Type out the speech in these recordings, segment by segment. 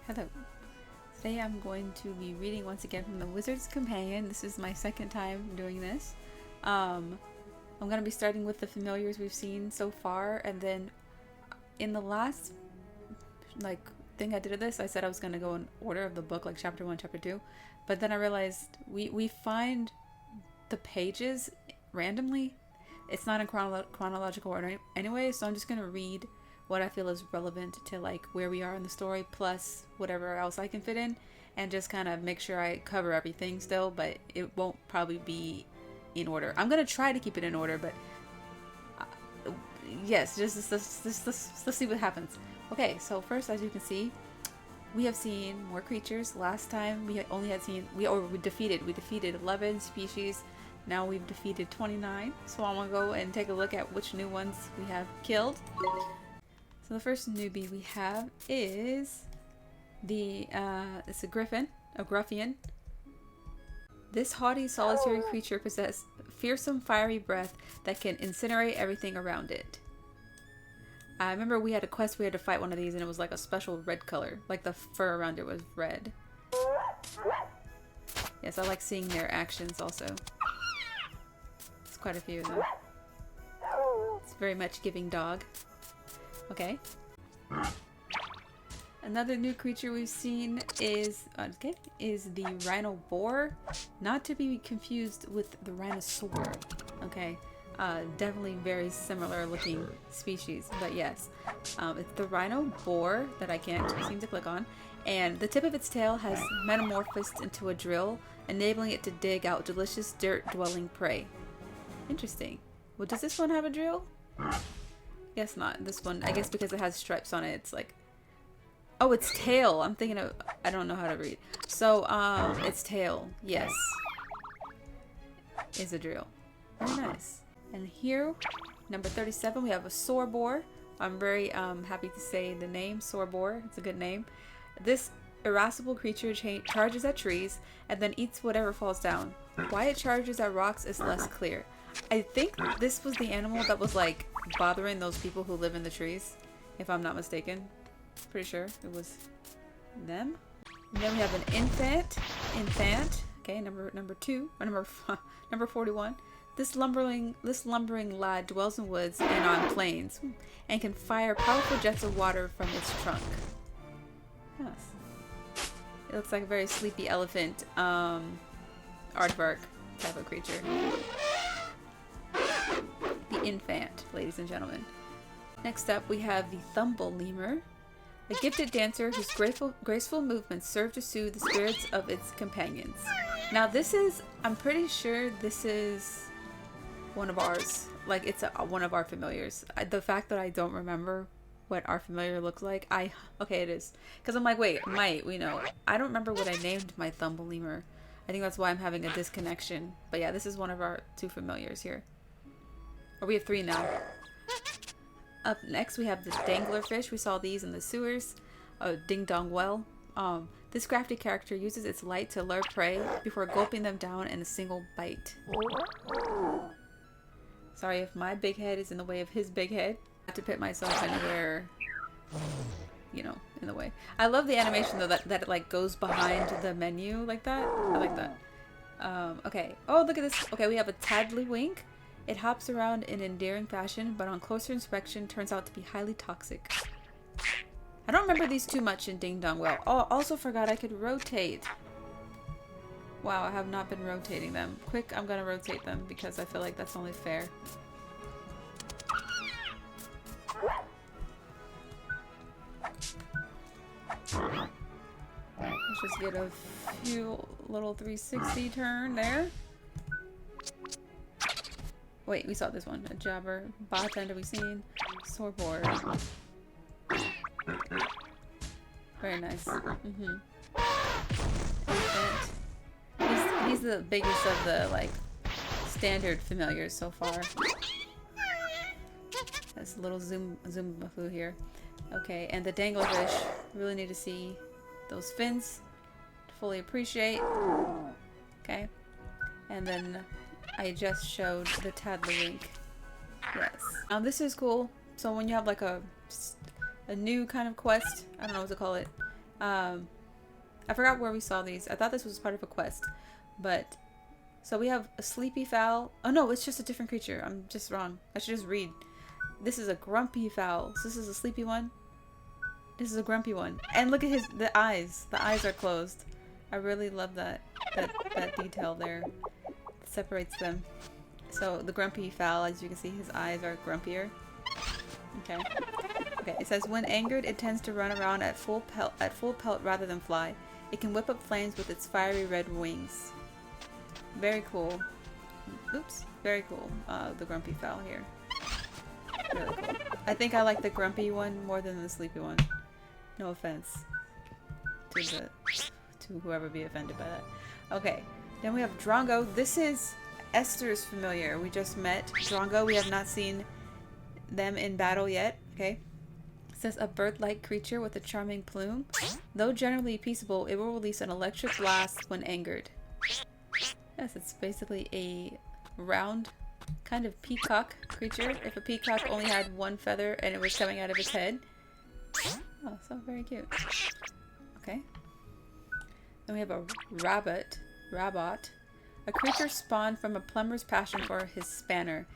Hello. Today I'm going to be reading once again from the Wizard's Companion. This is my second time doing this. I'm going to be starting with the familiars we've seen so far, and then in the last thing I did of this, I said I was going to go in order of the book, like chapter 1, chapter 2, but then I realized we find the pages randomly. It's not in chronological order anyway, so I'm just going to read what I feel is relevant to like where we are in the story, plus whatever else I can fit in, and just kind of make sure I cover everything still, but it won't probably be in order. I'm gonna try to keep it in order, but yes, let's see what happens. Okay, so first, as you can see, we have seen more creatures. Last time we defeated 11 species. Now we've defeated 29, so I'm gonna go and take a look at which new ones we have killed. So the first newbie we have is it's a Griffin, a Gruffian. This haughty, solitary creature possesses fearsome, fiery breath that can incinerate everything around it. I remember we had a quest we had to fight one of these, and it was like a special red color, like the fur around it was red. Yes, I like seeing their actions also. It's quite a few of them. It's very much giving dog. Okay. Another new creature we've seen is the Rhino Bore, not to be confused with the Rhinosaur. Okay, definitely very similar looking species, but yes, it's the Rhino Bore that I can't seem to click on, and the tip of its tail has metamorphosed into a drill, enabling it to dig out delicious dirt-dwelling prey. Interesting. Well, does this one have a drill? Guess not. This one, I guess because it has stripes on it, it's like... Oh, it's tail. I'm thinking of... I don't know how to read. So, it's tail. Yes. Is a drill. Very nice. And here, number 37, we have a Sooo Boar. I'm very happy to say the name, Sooo Boar. It's a good name. This irascible creature charges at trees and then eats whatever falls down. Why it charges at rocks is less clear. I think this was the animal that was like bothering those people who live in the trees, if I'm not mistaken. Pretty sure it was them. And then we have an infant. Okay, number 2 or number 41. This lumbering lad dwells in woods and on plains, and can fire powerful jets of water from its trunk. Yes. It looks like a very sleepy elephant, aardvark type of creature. The infant, ladies and gentlemen. Next up, we have the Lemur, a gifted dancer whose graceful movements serve to soothe the spirits of its companions. Now this is, I'm pretty sure this is one of ours. Like, it's one of our familiars. The fact that I don't remember what our familiar looks like, okay, it is. Because I'm like, wait, we know. I don't remember what I named my Lemur. I think that's why I'm having a disconnection. But yeah, this is one of our 2 familiars here. Or we have 3 now. Up next, we have the Dangler Fish. We saw these in the sewers. Ding Dong Well. This crafty character uses its light to lure prey before gulping them down in a single bite. Sorry if my big head is in the way of his big head. I have to put myself anywhere, you know, in the way. I love the animation though, that it like goes behind the menu like that. I like that. Okay. Oh, look at this. Okay, we have a Tadlewink. It hops around in endearing fashion, but on closer inspection turns out to be highly toxic. I don't remember these too much in Ding Dong Well. Oh, also forgot I could rotate. Wow, I have not been rotating them. Quick, I'm gonna rotate them because I feel like that's only fair. Let's just get a few little 360 turn there. Wait, we saw this one. A Jabber. Bartender we've seen. Sooo Boar. Very nice. He's the biggest of the, like, standard familiars so far. That's a little Zumbafu here. Okay, and the Dangler Fish. Really need to see those fins to fully appreciate. Okay. And then I just showed the Tadlewink. Yes. Now this is cool. So when you have like a new kind of quest, I don't know what to call it, I forgot where we saw these. I thought this was part of a quest. But, so we have a sleepy fowl. Oh no, it's just a different creature. I'm just wrong. I should just read. This is a grumpy fowl. So this is a sleepy one. This is a grumpy one. And look at the eyes. The eyes are closed. I really love that detail there. It separates them. So the grumpy fowl, as you can see, his eyes are grumpier. Okay. Okay, it says when angered, it tends to run around at full pelt rather than fly. It can whip up flames with its fiery red wings. Very cool. Oops. Very cool. The grumpy fowl here. Really cool. I think I like the grumpy one more than the sleepy one. No offense to whoever be offended by that. Okay. Then we have Drongo. This is Esther's familiar. We just met Drongo. We have not seen them in battle yet. Okay. It says a bird-like creature with a charming plume. Though generally peaceable, it will release an electric blast when angered. Yes, it's basically a round kind of peacock creature. If a peacock only had one feather and it was coming out of its head. Oh, so very cute. Okay. Then we have a rabbit. A creature spawned from a plumber's passion for his spanner.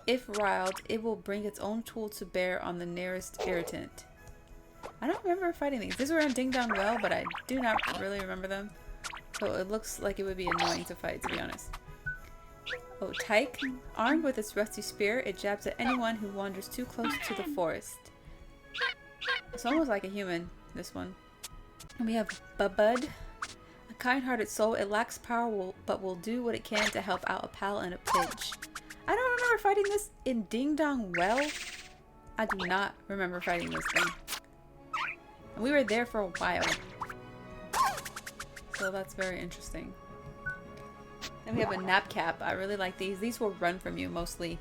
If riled, it will bring its own tool to bear on the nearest irritant. I don't remember fighting these. These were in Ding Dong Well, but I do not really remember them. So it looks like it would be annoying to fight, to be honest. Oh, Tyke. Armed with its rusty spear, it jabs at anyone who wanders too close to the forest. It's almost like a human, this one. And we have Babud. A kind-hearted soul. It lacks power, but will do what it can to help out a pal and a pinch. I don't remember fighting this in Ding Dong Well. I do not remember fighting this thing. And we were there for a while. So that's very interesting. Then we have a Knapcap. I really like these. These will run from you mostly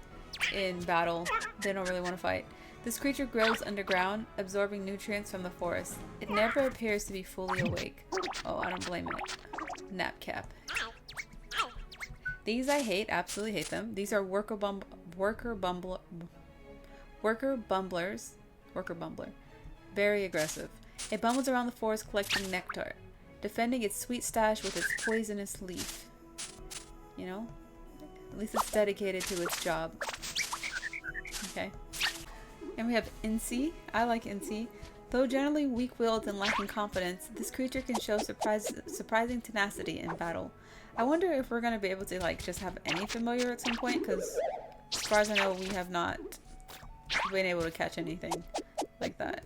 in battle. They don't really want to fight. This creature grows underground, absorbing nutrients from the forest. It never appears to be fully awake. Oh, I don't blame it. Knapcap. These I hate. Absolutely hate them. These are worker bumbler. Very aggressive. It bumbles around the forest collecting nectar, defending its sweet stash with its poisonous leaf. You know? At least it's dedicated to its job. Okay. And we have Incy. I like Incy. Though generally weak-willed and lacking confidence, this creature can show surprising tenacity in battle. I wonder if we're going to be able to like just have any familiar at some point, because as far as I know, we have not been able to catch anything like that.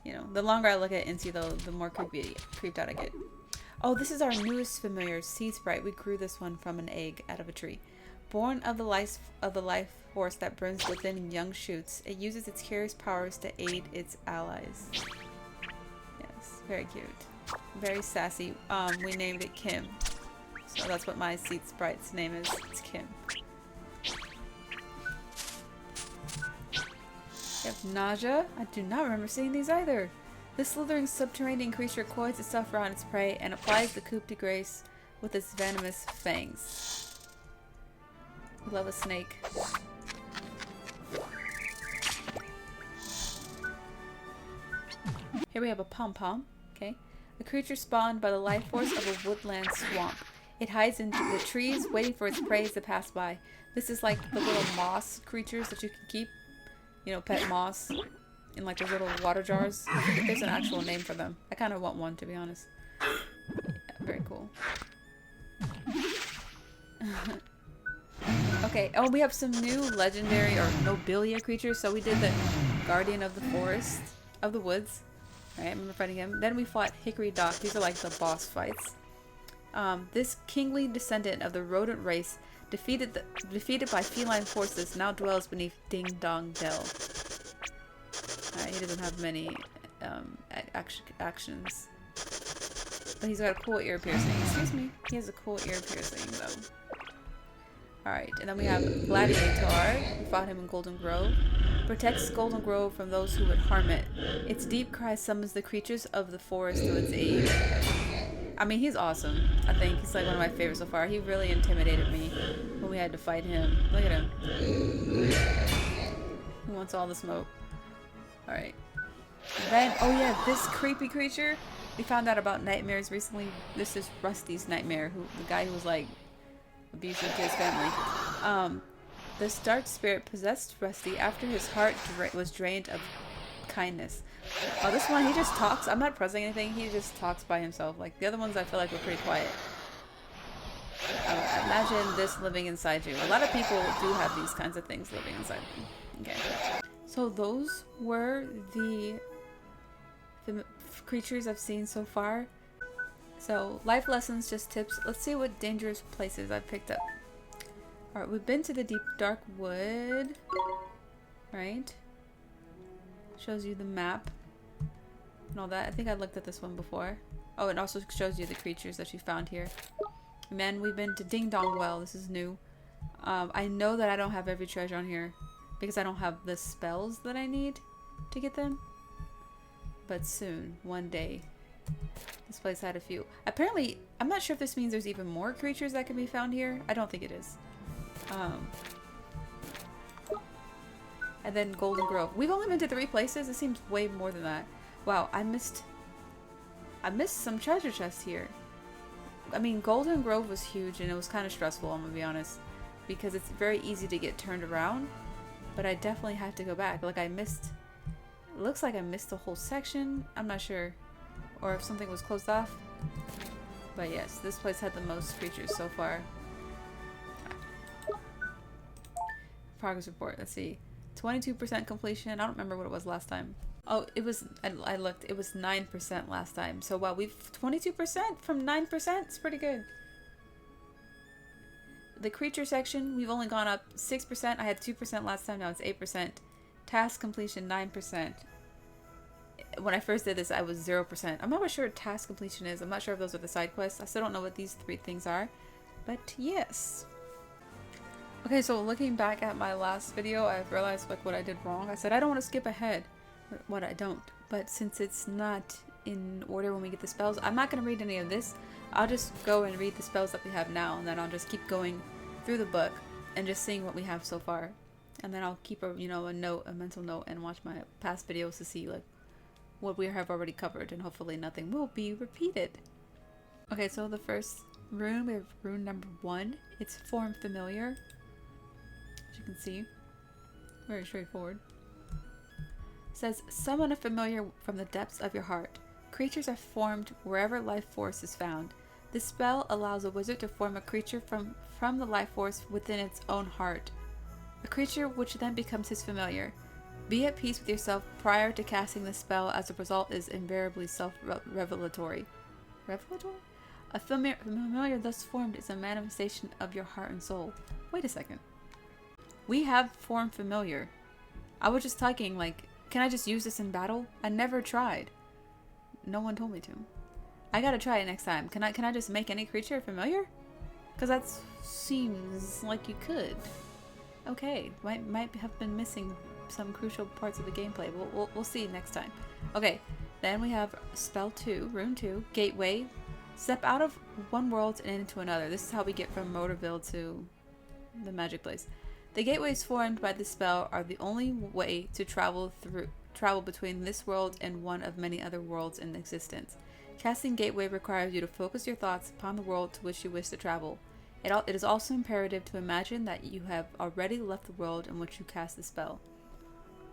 You know, the longer I look at Incy, though, the more creeped out I get. Oh, this is our newest familiar, Sea Sprite. We grew this one from an egg out of a tree. Born of the life force that burns within young shoots, it uses its curious powers to aid its allies. Yes, very cute. Very sassy. We named it Kim. So that's what my Sea Sprite's name is. It's Kim. We have Nausea. I do not remember seeing these either. This slithering subterranean creature coils itself around its prey and applies the coup de grace with its venomous fangs. We love a snake. Here we have a pom-pom. Okay. A creature spawned by the life force of a woodland swamp. It hides into the trees, waiting for its prey to pass by. This is like the little moss creatures that you can keep. You know, pet moss. In like those little water jars. I think there's an actual name for them. I kind of want one, to be honest. Yeah, very cool. Okay, oh, we have some new legendary or nobilia creatures. So we did the Guardian of the Forest, of the Woods. Right, I remember fighting him. Then we fought Hickory Dock. These are like the boss fights. This kingly descendant of the rodent race, defeated by feline forces, now dwells beneath Ding Dong Dell. He doesn't have many actions. But he's got a cool ear piercing. Excuse me. He has a cool ear piercing, though. Alright, and then we have Gladiator. We fought him in Golden Grove. Protects Golden Grove from those who would harm it. Its deep cry summons the creatures of the forest to its aid. I mean, he's awesome. I think he's like one of my favorites so far. He really intimidated me when we had to fight him. Look at him. He wants all the smoke. Alright. And then, oh yeah, this creepy creature. We found out about nightmares recently. This is Rusty's nightmare, the guy who was like abusive to his family. This dark spirit possessed Rusty after his heart was drained of kindness. Oh, this one, he just talks. I'm not pressing anything. He just talks by himself. Like, the other ones I feel like were pretty quiet. Imagine this living inside you. A lot of people do have these kinds of things living inside them. Okay. So those were the creatures I've seen so far. So, life lessons, just tips. Let's see what dangerous places I've picked up. Alright, we've been to the deep dark wood. Right? Shows you the map. And all that. I think I looked at this one before. Oh, it also shows you the creatures that you found here. And then we've been to Ding Dong Well. This is new. I know that I don't have every treasure on here because I don't have the spells that I need to get them. But soon, one day, this place had a few. Apparently, I'm not sure if this means there's even more creatures that can be found here. I don't think it is. And then Golden Grove. We've only been to 3 places. It seems way more than that. Wow, I missed some treasure chests here. I mean, Golden Grove was huge and it was kind of stressful, I'm gonna be honest. Because it's very easy to get turned around. But I definitely had to go back. Like, it looks like I missed the whole section. I'm not sure. Or if something was closed off. But yes, this place had the most creatures so far. Progress report, let's see. 22% completion. I don't remember what it was last time. Oh, it was, I looked, it was 9% last time. So wow, we've 22% from 9%. It's pretty good. The creature section, we've only gone up 6%. I had 2% last time, now it's 8%. Task completion, 9%. When I first did this, I was 0%. I'm not really sure what task completion is. I'm not sure if those are the side quests. I still don't know what these 3 things are. But yes. Okay, so looking back at my last video, I've realized like what I did wrong. I said I don't want to skip ahead. What I don't. But since it's not in order when we get the spells, I'm not going to read any of this. I'll just go and read the spells that we have now, and then I'll just keep going through the book and just seeing what we have so far. And then I'll keep a mental note, and watch my past videos to see like what we have already covered, and hopefully nothing will be repeated. Okay, so the first rune, we have rune number 1. It's form familiar. As you can see, very straightforward. It says, summon a familiar from the depths of your heart. Creatures are formed wherever life force is found. This spell allows a wizard to form a creature from the life force within its own heart. A creature which then becomes his familiar. Be at peace with yourself prior to casting the spell, as a result is invariably self-revelatory. Revelatory? A familiar thus formed is a manifestation of your heart and soul. Wait a second. We have form familiar. I was just talking like, can I just use this in battle? I never tried. No one told me to. I gotta try it next time. Can I just make any creature familiar? Because that seems like you could. Okay, might have been missing some crucial parts of the gameplay. We'll see next time. Okay, then we have spell 2, rune 2, gateway. Step out of one world and into another. This is how we get from Motorville to the magic place. The gateways formed by this spell are the only way to travel between this world and one of many other worlds in existence. Casting gateway requires you to focus your thoughts upon the world to which you wish to travel. It is also imperative to imagine that you have already left the world in which you cast the spell.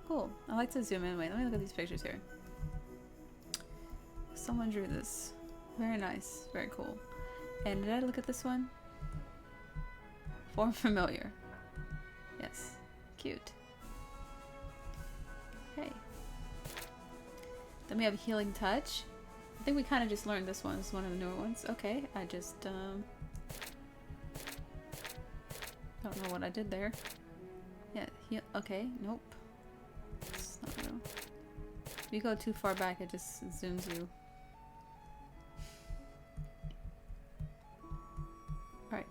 Cool. I like to zoom in. Wait, let me look at these pictures here. Someone drew this. Very nice. Very cool. And did I look at this one? Form familiar. Yes. Cute. Okay. Then we have Healing Touch. I think we kind of just learned this one. This is one of the newer ones. Okay. I just, don't know what I did there. Yeah, okay, nope. It's not real. If you go too far back, it just zooms you. Alright.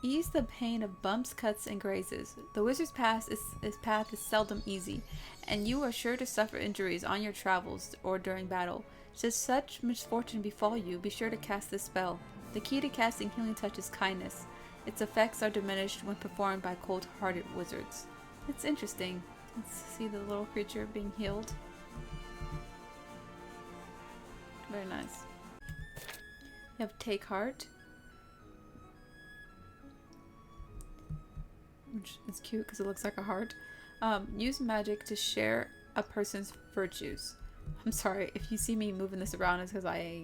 Ease the pain of bumps, cuts, and grazes. The wizard's path is seldom easy, and you are sure to suffer injuries on your travels or during battle. Should such misfortune befall you, be sure to cast this spell. The key to casting Healing Touch is kindness. Its effects are diminished when performed by cold-hearted wizards. It's interesting. Let's see the little creature being healed. Very nice. You have Take Heart, which is cute because it looks like a heart. Use magic to share a person's virtues. I'm sorry if you see me moving this around, it's because I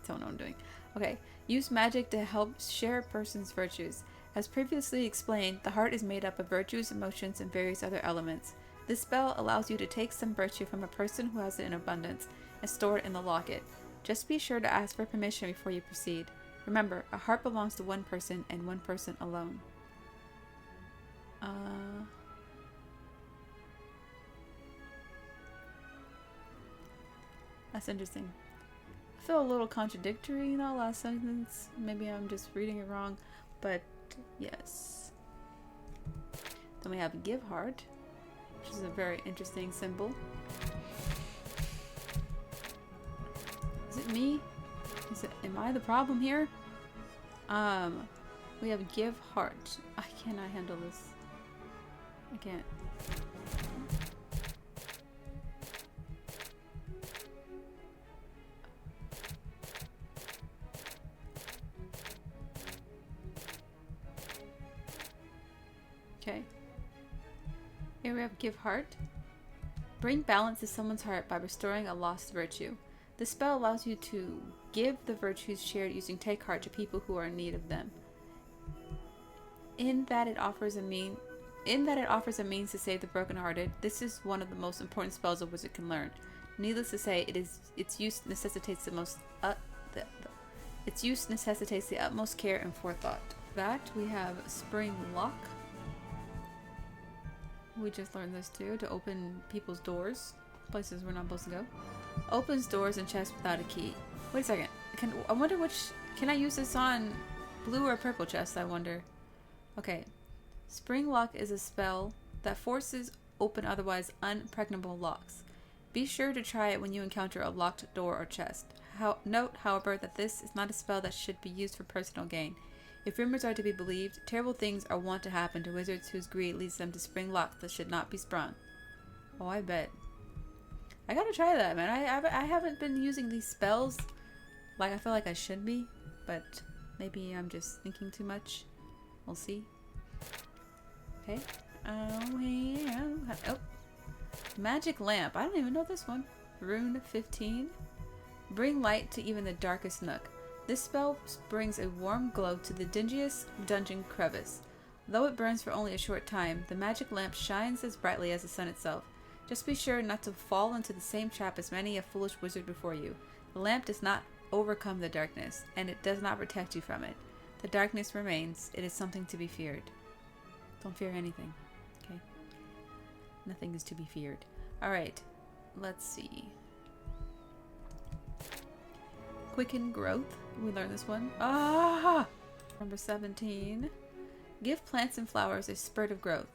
don't know what I'm doing. Okay, use magic to help share a person's virtues. As previously explained, the heart is made up of virtues, emotions, and various other elements. This spell allows you to take some virtue from a person who has it in abundance and store it in the locket. Just be sure to ask for permission before you proceed. Remember, a heart belongs to one person and one person alone. That's interesting. I feel a little contradictory in that last sentence. Maybe I'm just reading it wrong, but yes. Then we have Give Heart, which is a very interesting symbol. Is it me? Am I the problem here? We have Give Heart. I cannot handle this. I can't. Okay. Here we have Give Heart. Bring balance to someone's heart by restoring a lost virtue. This spell allows you to give the virtues shared using Take Heart to people who are in need of them. In that it offers a means to save the brokenhearted, this is one of the most important spells a wizard can learn. Needless to say, its use necessitates the utmost care and forethought. That we have Spring Lock. We just learned this too, to open people's doors, places we're not supposed to go. Opens doors and chests without a key. Wait a second. I wonder can I use this on blue or purple chests, I wonder? Okay. Spring Lock is a spell that forces open otherwise unpregnable locks. Be sure to try it when you encounter a locked door or chest. Note, however, that this is not a spell that should be used for personal gain. If rumors are to be believed, terrible things are wont to happen to wizards whose greed leads them to spring locks that should not be sprung. Oh, I bet. I gotta try that, man. I haven't been using these spells like I feel like I should be, but maybe I'm just thinking too much. We'll see. Okay. Oh, yeah. Oh. Magic Lamp. I don't even know this one. Rune 15. Bring light to even the darkest nook. This spell brings a warm glow to the dingiest dungeon crevice. Though it burns for only a short time, the magic lamp shines as brightly as the sun itself. Just be sure not to fall into the same trap as many a foolish wizard before you. The lamp does not overcome the darkness, and it does not protect you from it. The darkness remains. It is something to be feared. Don't fear anything. Okay? Nothing is to be feared. Alright. Let's see. Quicken Growth. We learned this one. Ah! Number 17. Give plants and flowers a spurt of growth.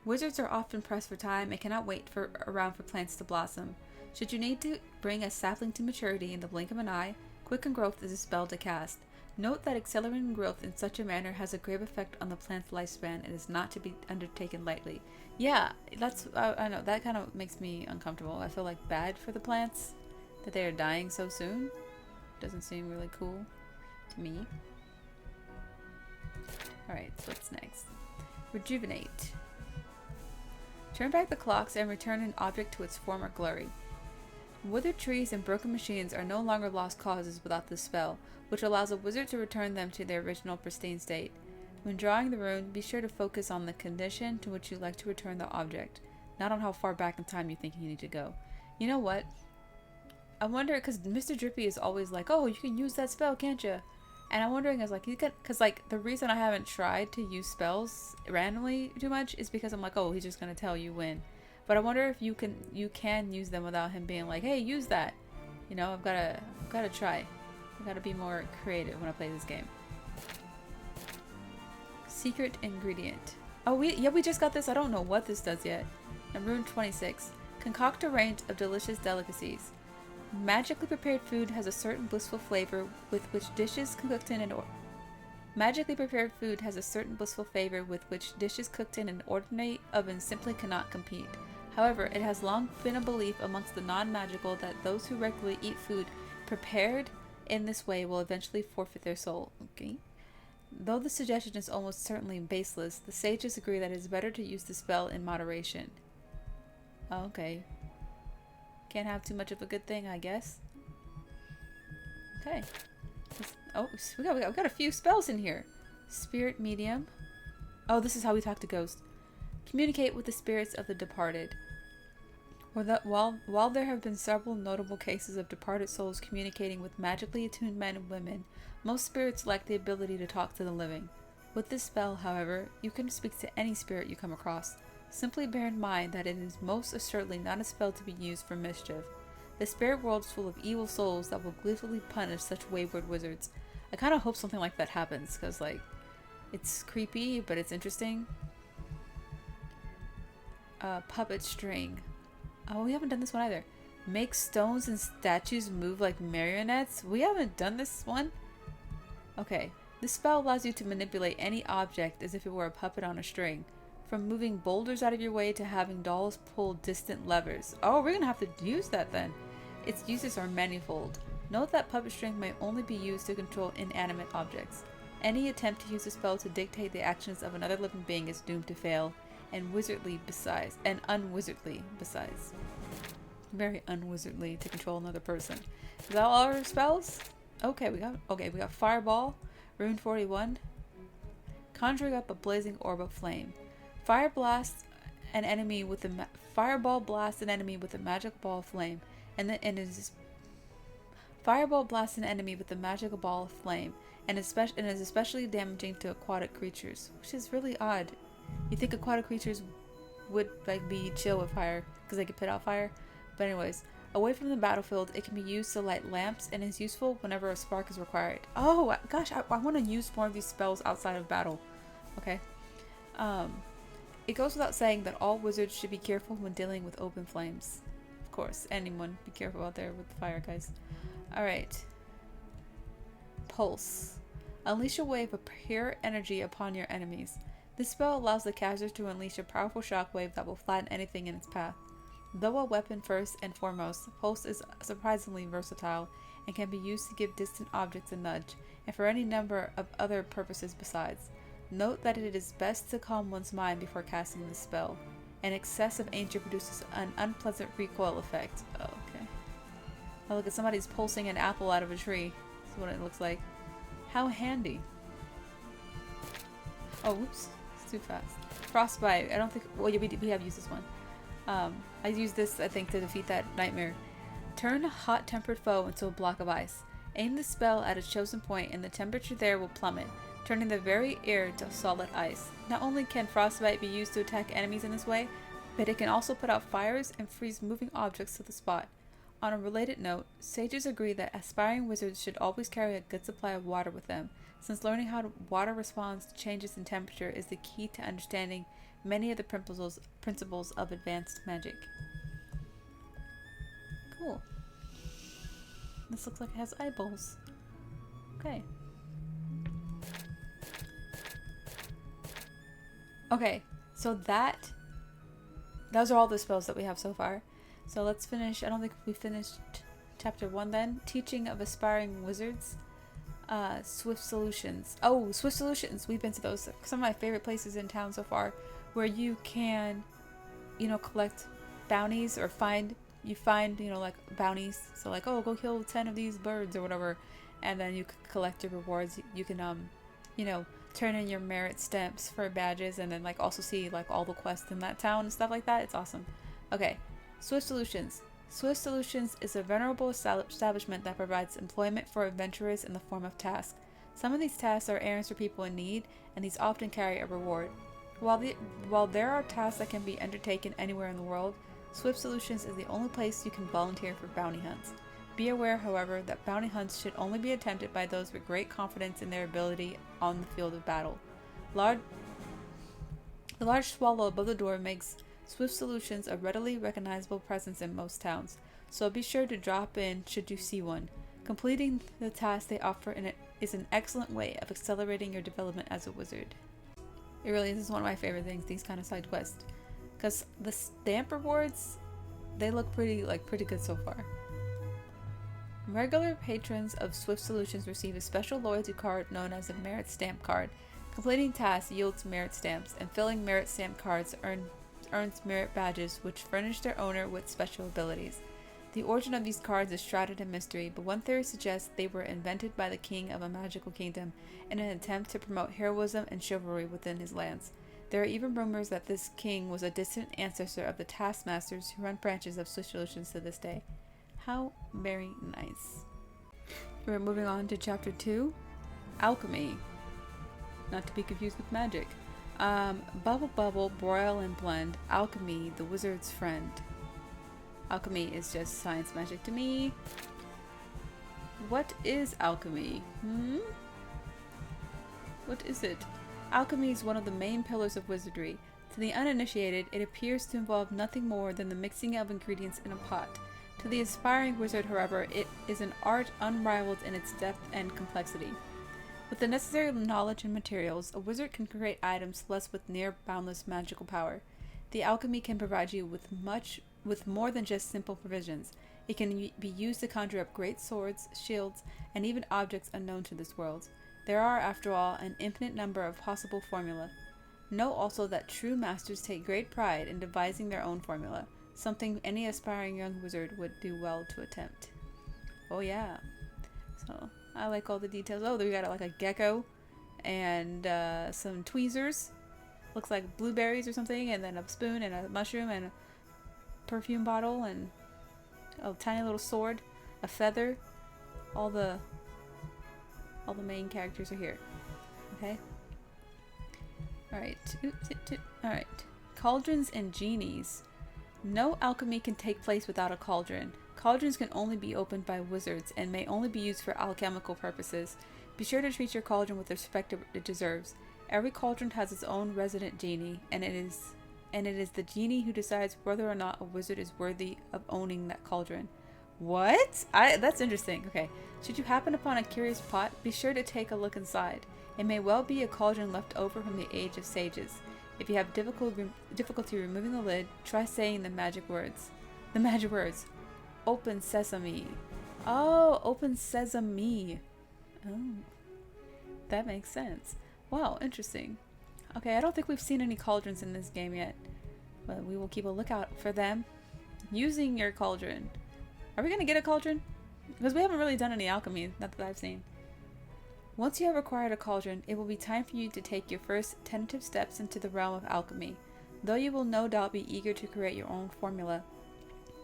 Wizards are often pressed for time and cannot wait around for plants to blossom. Should you need to bring a sapling to maturity in the blink of an eye, Quicken Growth is a spell to cast. Note that accelerating growth in such a manner has a grave effect on the plant's lifespan and is not to be undertaken lightly. Yeah, that's I know, that kind of makes me uncomfortable. I feel like bad for the plants that they are dying so soon. Doesn't seem really cool to me. Alright, so what's next? Rejuvenate. Turn back the clocks and return an object to its former glory. Withered trees and broken machines are no longer lost causes without this spell, which allows a wizard to return them to their original pristine state. When drawing the rune, be sure to focus on the condition to which you like to return the object, not on how far back in time you think you need to go. You know what? I wonder, because Mr. Drippy is always like, oh, you can use that spell, can't you? And I'm wondering, because like the reason I haven't tried to use spells randomly too much is because I'm like, oh, he's just gonna tell you when. But I wonder if you can use them without him being like, hey, use that. You know, I've gotta try. I've gotta be more creative when I play this game. Secret ingredient. Oh, we just got this. I don't know what this does yet. And Rune 26. Concoct a range of delicious delicacies. Magically prepared food has a certain blissful flavor with which dishes cooked in an ordinary oven simply cannot compete. However, it has long been a belief amongst the non-magical that those who regularly eat food prepared in this way will eventually forfeit their soul. Okay. Though the suggestion is almost certainly baseless, the sages agree that it is better to use the spell in moderation. Okay. Can't have too much of a good thing, I guess. Okay. Oh, we got a few spells in here. Spirit medium. Oh, this is how we talk to ghosts. Communicate with the spirits of the departed. While there have been several notable cases of departed souls communicating with magically attuned men and women, most spirits lack the ability to talk to the living. With this spell, however, you can speak to any spirit you come across. Simply bear in mind that it is most assuredly not a spell to be used for mischief. The spirit world is full of evil souls that will gleefully punish such wayward wizards. I kind of hope something like that happens, because, like, it's creepy, but it's interesting. Puppet string. Oh, we haven't done this one either. Make stones and statues move like marionettes? We haven't done this one? Okay. This spell allows you to manipulate any object as if it were a puppet on a string. From moving boulders out of your way to having dolls pull distant levers. Oh, we're gonna have to use that then. Its uses are manifold. Note that puppet string may only be used to control inanimate objects. Any attempt to use a spell to dictate the actions of another living being is doomed to fail. And unwizardly besides. Very unwizardly to control another person. Is that all our spells? Okay, we got Fireball, Rune 41. Conjuring up a blazing orb of flame. Fireball blast an enemy with a magic ball of flame, Fireball blasts an enemy with a magical ball of flame, and is especially damaging to aquatic creatures, which is really odd. You think aquatic creatures would like be chill with fire because they can put out fire, but anyways, away from the battlefield, it can be used to light lamps and is useful whenever a spark is required. Oh gosh, I want to use more of these spells outside of battle. Okay. It goes without saying that all wizards should be careful when dealing with open flames. Of course, anyone be careful out there with the fire, guys. Alright. Pulse. Unleash a wave of pure energy upon your enemies. This spell allows the caster to unleash a powerful shockwave that will flatten anything in its path. Though a weapon first and foremost, Pulse is surprisingly versatile and can be used to give distant objects a nudge, and for any number of other purposes besides. Note that it is best to calm one's mind before casting this spell. An excess of anger produces an unpleasant recoil effect. Oh, okay. Oh, look at somebody's pulsing an apple out of a tree. That's what it looks like. How handy. Oh, whoops. It's too fast. Frostbite. I don't think... Well, yeah, we have used this one. I used this, I think, to defeat that nightmare. Turn a hot-tempered foe into a block of ice. Aim the spell at a chosen point and the temperature there will plummet, turning the very air to solid ice. Not only can Frostbite be used to attack enemies in this way, but it can also put out fires and freeze moving objects to the spot. On a related note, sages agree that aspiring wizards should always carry a good supply of water with them, since learning how water responds to changes in temperature is the key to understanding many of the principles of advanced magic. Cool. This looks like it has eyeballs. Okay. Okay, so those are all the spells that we have so far. So let's finish. I don't think we finished chapter 1 then. Teaching of aspiring wizards. Swift solutions. Oh, Swift solutions. We've been to those. Some of my favorite places in town so far, where you can, collect bounties or find like bounties. So like, oh, go kill 10 of these birds or whatever, and then you can collect your rewards. You can turn in your merit stamps for badges, and then like also see like all the quests in that town and stuff like that. It's awesome. Okay, Swift Solutions. Swift Solutions is a venerable establishment that provides employment for adventurers in the form of tasks. Some of these tasks are errands for people in need, and these often carry a reward. While there are tasks that can be undertaken anywhere in the world, Swift Solutions is the only place you can volunteer for bounty hunts. Be aware, however, that bounty hunts should only be attempted by those with great confidence in their ability on the field of battle. The large swallow above the door makes Swift Solutions a readily recognizable presence in most towns, so be sure to drop in should you see one. Completing the task they offer is an excellent way of accelerating your development as a wizard. It really is one of my favorite things, these kind of side quests, because the stamp rewards, they look pretty good so far. Regular patrons of Swift Solutions receive a special loyalty card known as a Merit Stamp card. Completing tasks yields merit stamps, and filling merit stamp cards earns merit badges, which furnish their owner with special abilities. The origin of these cards is shrouded in mystery, but one theory suggests they were invented by the king of a magical kingdom in an attempt to promote heroism and chivalry within his lands. There are even rumors that this king was a distant ancestor of the taskmasters who run branches of Swift Solutions to this day. How very nice. We're moving on to chapter 2, Alchemy. Not to be confused with magic. Bubble Bubble, Broil and Blend, Alchemy, the wizard's friend. Alchemy is just science magic to me. What is alchemy? What is it? Alchemy is one of the main pillars of wizardry. To the uninitiated, it appears to involve nothing more than the mixing of ingredients in a pot. To the aspiring wizard, however, it is an art unrivaled in its depth and complexity. With the necessary knowledge and materials, a wizard can create items blessed with near boundless magical power. The alchemy can provide you with more than just simple provisions. It can be used to conjure up great swords, shields, and even objects unknown to this world. There are, after all, an infinite number of possible formula. Know also that true masters take great pride in devising their own formula, something any aspiring young wizard would do well to attempt. Oh yeah. So, I like all the details. Oh, we got like a gecko and some tweezers. Looks like blueberries or something, and then a spoon and a mushroom and a perfume bottle and a tiny little sword, a feather. All the main characters are here. Okay. Alright. Alright. Cauldrons and Genies. No alchemy can take place without a cauldron. Cauldrons can only be opened by wizards and may only be used for alchemical purposes. Be sure to treat your cauldron with the respect it deserves. Every cauldron has its own resident genie, and it is the genie who decides whether or not a wizard is worthy of owning that cauldron. What? That's interesting. Okay. Should you happen upon a curious pot, be sure to take a look inside. It may well be a cauldron left over from the Age of Sages. If you have difficulty removing the lid, try saying the magic words. The magic words. Open sesame. Oh, open sesame. Oh. That makes sense. Wow, interesting. Okay, I don't think we've seen any cauldrons in this game yet, but we will keep a lookout for them. Using your cauldron. Are we going to get a cauldron? Because we haven't really done any alchemy, not that I've seen. Once you have acquired a cauldron, it will be time for you to take your first tentative steps into the realm of alchemy. Though you will no doubt be eager to create your own formula,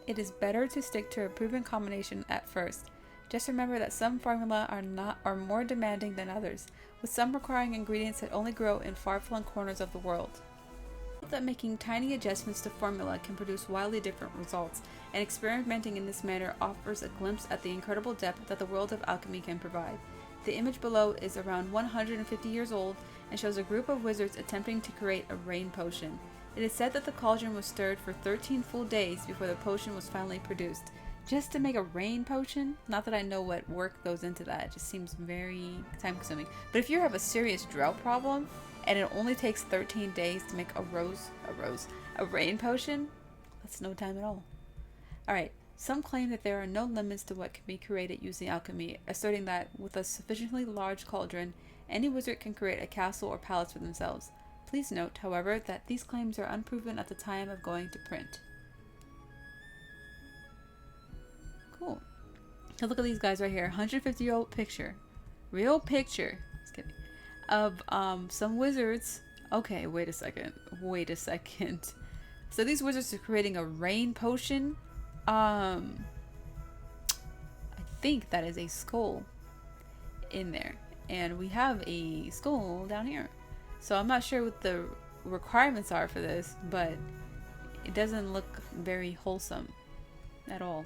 it is better to stick to a proven combination at first. Just remember that some formula are more demanding than others, with some requiring ingredients that only grow in far-flung corners of the world. Note that making tiny adjustments to formula can produce wildly different results, and experimenting in this manner offers a glimpse at the incredible depth that the world of alchemy can provide. The image below is around 150 years old and shows a group of wizards attempting to create a rain potion. It is said that the cauldron was stirred for 13 full days before the potion was finally produced. Just to make a rain potion? Not that I know what work goes into that, it just seems very time consuming. But if you have a serious drought problem and it only takes 13 days to make a rain potion, that's no time at all. Alright, some claim that there are no limits to what can be created using alchemy, asserting that with a sufficiently large cauldron, any wizard can create a castle or palace for themselves. Please note, however, that these claims are unproven at the time of going to print. Cool. So look at these guys right here. 150-year-old picture. Real picture. Just kidding. Of some wizards. Okay, wait a second. So these wizards are creating a rain potion. I think that is a skull in there. And we have a skull down here. So I'm not sure what the requirements are for this, but it doesn't look very wholesome at all.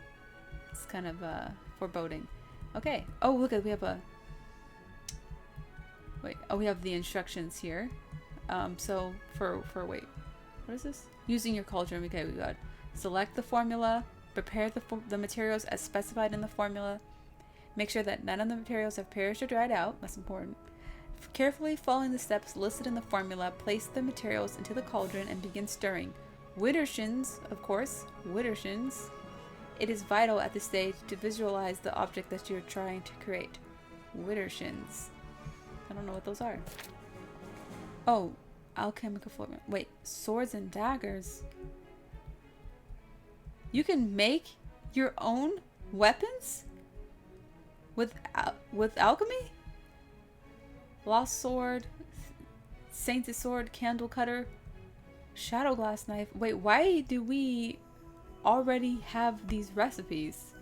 It's kind of foreboding. Okay. Oh, look at we have a. Wait. Oh, we have the instructions here. So for wait, what is this? Using your cauldron. Okay, we got select the formula, prepare the materials as specified in the formula, make sure that none of the materials have perished or dried out. That's important. Carefully following the steps listed in the formula, place the materials into the cauldron and begin stirring. Widdershins, of course. Widdershins. It is vital at this stage to visualize the object that you're trying to create. Widdershins. I don't know what those are. Oh, alchemical formula. Wait, swords and daggers. You can make your own weapons with alchemy? Lost sword, sainted sword, candle cutter, shadow glass knife. Wait, why do we already have these recipes?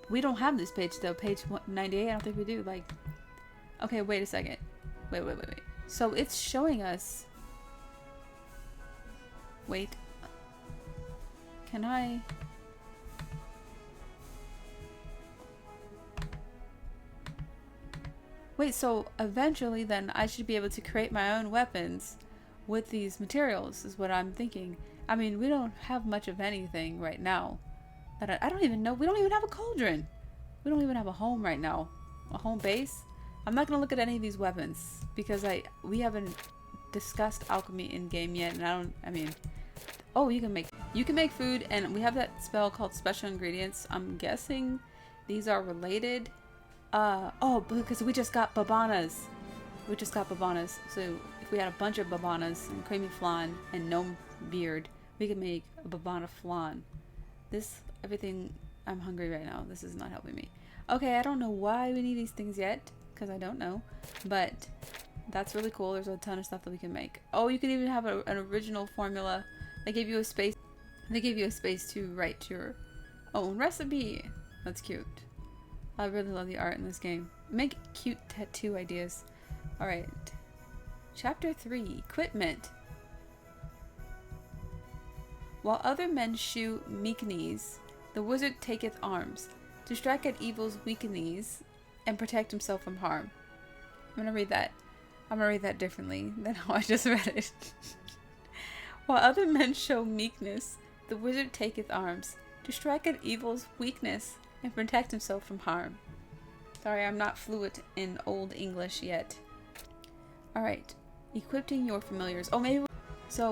We don't have this page though. Page 98. I don't think we do. Like, okay, wait a second. Wait. So it's showing us. Wait. Can I? Wait, so eventually then I should be able to create my own weapons with these materials is what I'm thinking. I mean, we don't have much of anything right now. That I don't even know. We don't even have a cauldron. We don't even have a home right now. A home base. I'm not going to look at any of these weapons because we haven't discussed alchemy in game yet, and I mean, oh, you can make food, and we have that spell called special ingredients. I'm guessing these are related. Oh, because we just got babanas. So if we had a bunch of babanas and creamy flan and gnome beard, we could make a babana flan. Everything, I'm hungry right now. This is not helping me. Okay, I don't know why we need these things yet, because I don't know, but that's really cool. There's a ton of stuff that we can make. Oh, you can even have an original formula. They gave you a space to write your own recipe. That's cute. I really love the art in this game. Make cute tattoo ideas. Alright. Chapter 3. Equipment. While other men shew meek knees, the wizard taketh arms, to strike at evil's weak knees, and protect himself from harm. I'm gonna read that. I'm gonna read that differently than how I just read it. While other men show meekness, the wizard taketh arms, to strike at evil's weakness, and protect himself from harm. Sorry, I'm not fluent in Old English yet. Alright. Equipping your familiars. Oh,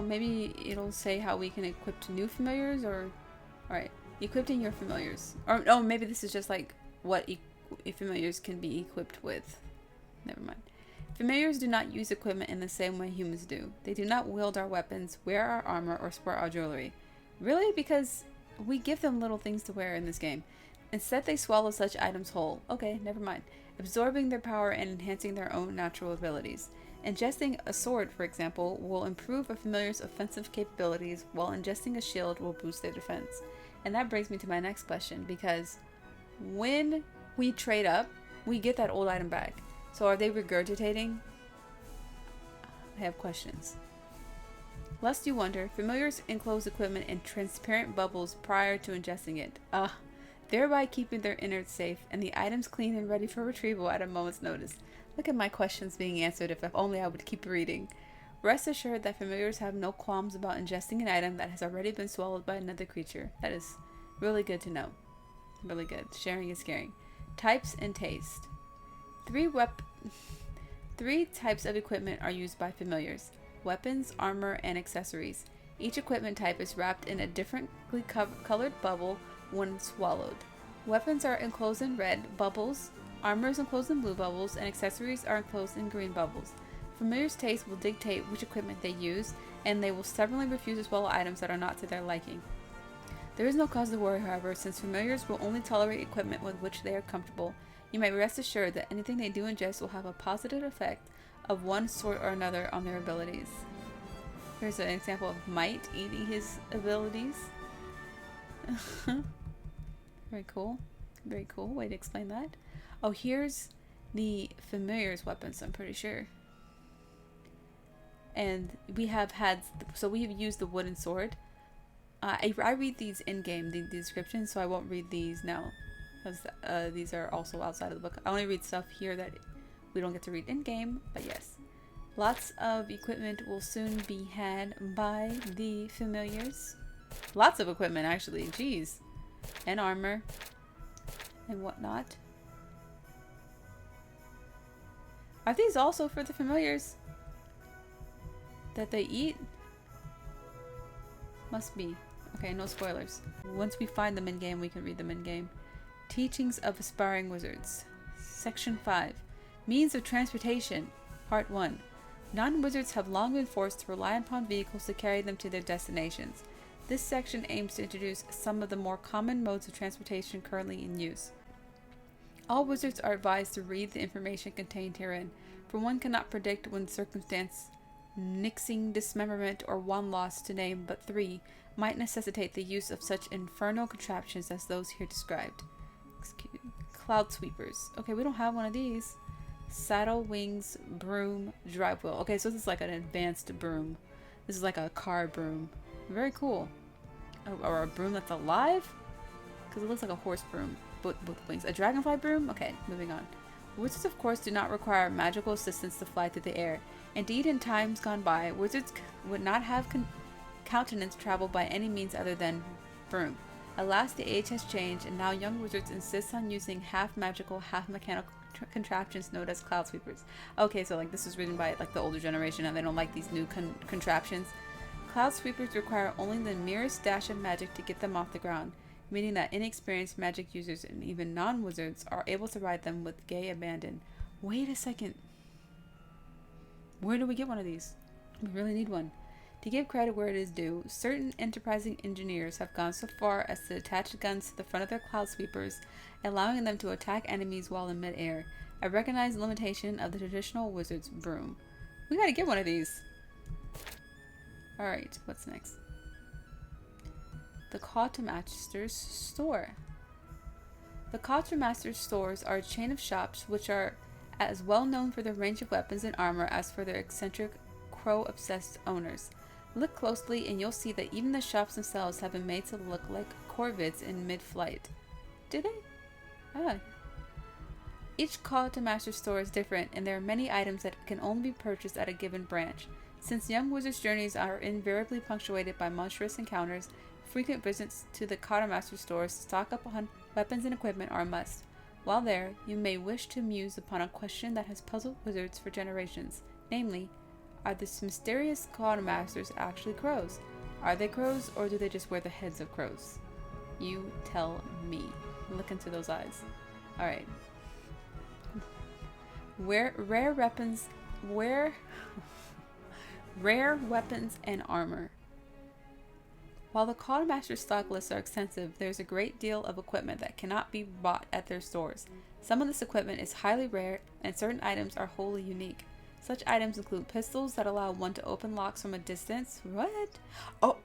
maybe it'll say how we can equip new familiars, or... Alright. Equipping your familiars. Or, oh, maybe this is just like what familiars can be equipped with. Never mind. Familiars do not use equipment in the same way humans do. They do not wield our weapons, wear our armor, or sport our jewelry. Really? Because we give them little things to wear in this game. Instead, they swallow such items whole. Okay, never mind. Absorbing their power and enhancing their own natural abilities. Ingesting a sword, for example, will improve a familiar's offensive capabilities, while ingesting a shield will boost their defense. And that brings me to my next question, because when we trade up, we get that old item back. So are they regurgitating? I have questions. Lest you wonder, familiars enclose equipment in transparent bubbles prior to ingesting it. Thereby keeping their innards safe and the items clean and ready for retrieval at a moment's notice. Look at my questions being answered. If only I would keep reading. Rest assured that familiars have no qualms about ingesting an item that has already been swallowed by another creature. That is really good to know. Really good. Sharing is caring. Types and taste. Three types of equipment are used by familiars: weapons, armor, and accessories. Each equipment type is wrapped in a differently colored bubble when swallowed. Weapons are enclosed in red bubbles, armor is enclosed in blue bubbles, and accessories are enclosed in green bubbles. Familiars' taste will dictate which equipment they use, and they will stubbornly refuse to swallow items that are not to their liking. There is no cause to worry, however, since familiars will only tolerate equipment with which they are comfortable. You may rest assured that anything they do ingest will have a positive effect of one sort or another on their abilities. Here's an example of Might eating his abilities. Very cool. Very cool. Way to explain that. Oh, here's the familiar's weapons, I'm pretty sure. And we have used the wooden sword. I read these in-game, the descriptions, so I won't read these now. Because these are also outside of the book. I only read stuff here that we don't get to read in-game, but yes. Lots of equipment will soon be had by the familiars. Lots of equipment, actually. Jeez. And armor. And whatnot. Are these also for the familiars that they eat? Must be. Okay, no spoilers. Once we find them in game, we can read them in game. Teachings of Aspiring Wizards. Section 5. Means of Transportation. Part 1. Non-wizards have long been forced to rely upon vehicles to carry them to their destinations. This section aims to introduce some of the more common modes of transportation currently in use. All wizards are advised to read the information contained herein, for one cannot predict when circumstance, nixing, dismemberment, or one loss, to name but 3, might necessitate the use of such infernal contraptions as those here described. Cloud sweepers. Okay, we don't have one of these. Saddle, wings, broom, drive wheel. Okay, so this is like an advanced broom. This is like a car broom. Very cool. Or a broom that's alive? Because it looks like a horse broom. Both wings. A dragonfly broom? Okay, moving on. Wizards, of course, do not require magical assistance to fly through the air. Indeed, in times gone by, wizards would not have countenance travel by any means other than broom. Alas, the age has changed, and now young wizards insist on using half-magical, half-mechanical contraptions known as cloud sweepers. Okay, so like this was written by like the older generation, and they don't like these new contraptions. Cloud sweepers require only the merest dash of magic to get them off the ground, meaning that inexperienced magic users and even non-wizards are able to ride them with gay abandon. Wait a second. Where do we get one of these? We really need one. To give credit where it is due, certain enterprising engineers have gone so far as to attach guns to the front of their cloud sweepers, allowing them to attack enemies while in mid-air, a recognized limitation of the traditional wizard's broom. We gotta get one of these. Alright, what's next? The Quartermaster's Store. The Quartermaster's stores are a chain of shops which are as well known for their range of weapons and armor as for their eccentric, crow-obsessed owners. Look closely and you'll see that even the shops themselves have been made to look like corvids in mid-flight. Do they? Ah. Each Quartermaster store is different, and there are many items that can only be purchased at a given branch. Since young wizards' journeys are invariably punctuated by monstrous encounters, frequent visits to the Quartermaster stores to stock up on weapons and equipment are a must. While there, you may wish to muse upon a question that has puzzled wizards for generations, namely, are these mysterious Quartermasters actually crows? Are they crows, or do they just wear the heads of crows? You tell me. Look into those eyes. Alright. Rare weapons and armor. While the Quartermaster stock lists are extensive, there's a great deal of equipment that cannot be bought at their stores. Some of this equipment is highly rare, and certain items are wholly unique. Such items include pistols that allow one to open locks from a distance. What? Oh,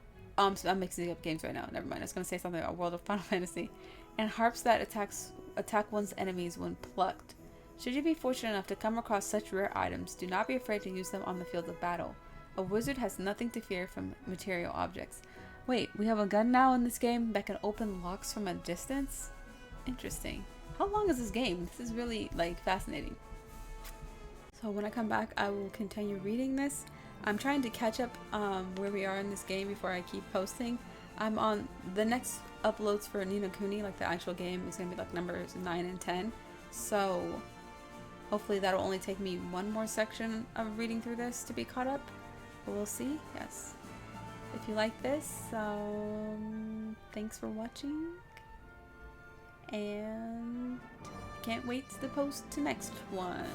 so I'm mixing up games right now. Never mind. I was going to say something about World of Final Fantasy. And harps that attack one's enemies when plucked. Should you be fortunate enough to come across such rare items, do not be afraid to use them on the field of battle. A wizard has nothing to fear from material objects. Wait, we have a gun now in this game that can open locks from a distance? Interesting. How long is this game? This is really, like, fascinating. So when I come back, I will continue reading this. I'm trying to catch up where we are in this game before I keep posting. I'm on the next uploads for Ni No Kuni, like the actual game, is going to be like numbers 9 and 10. So hopefully that'll only take me one more section of reading through this to be caught up. But we'll see. Yes. If you like this, thanks for watching. And I can't wait to post the next one.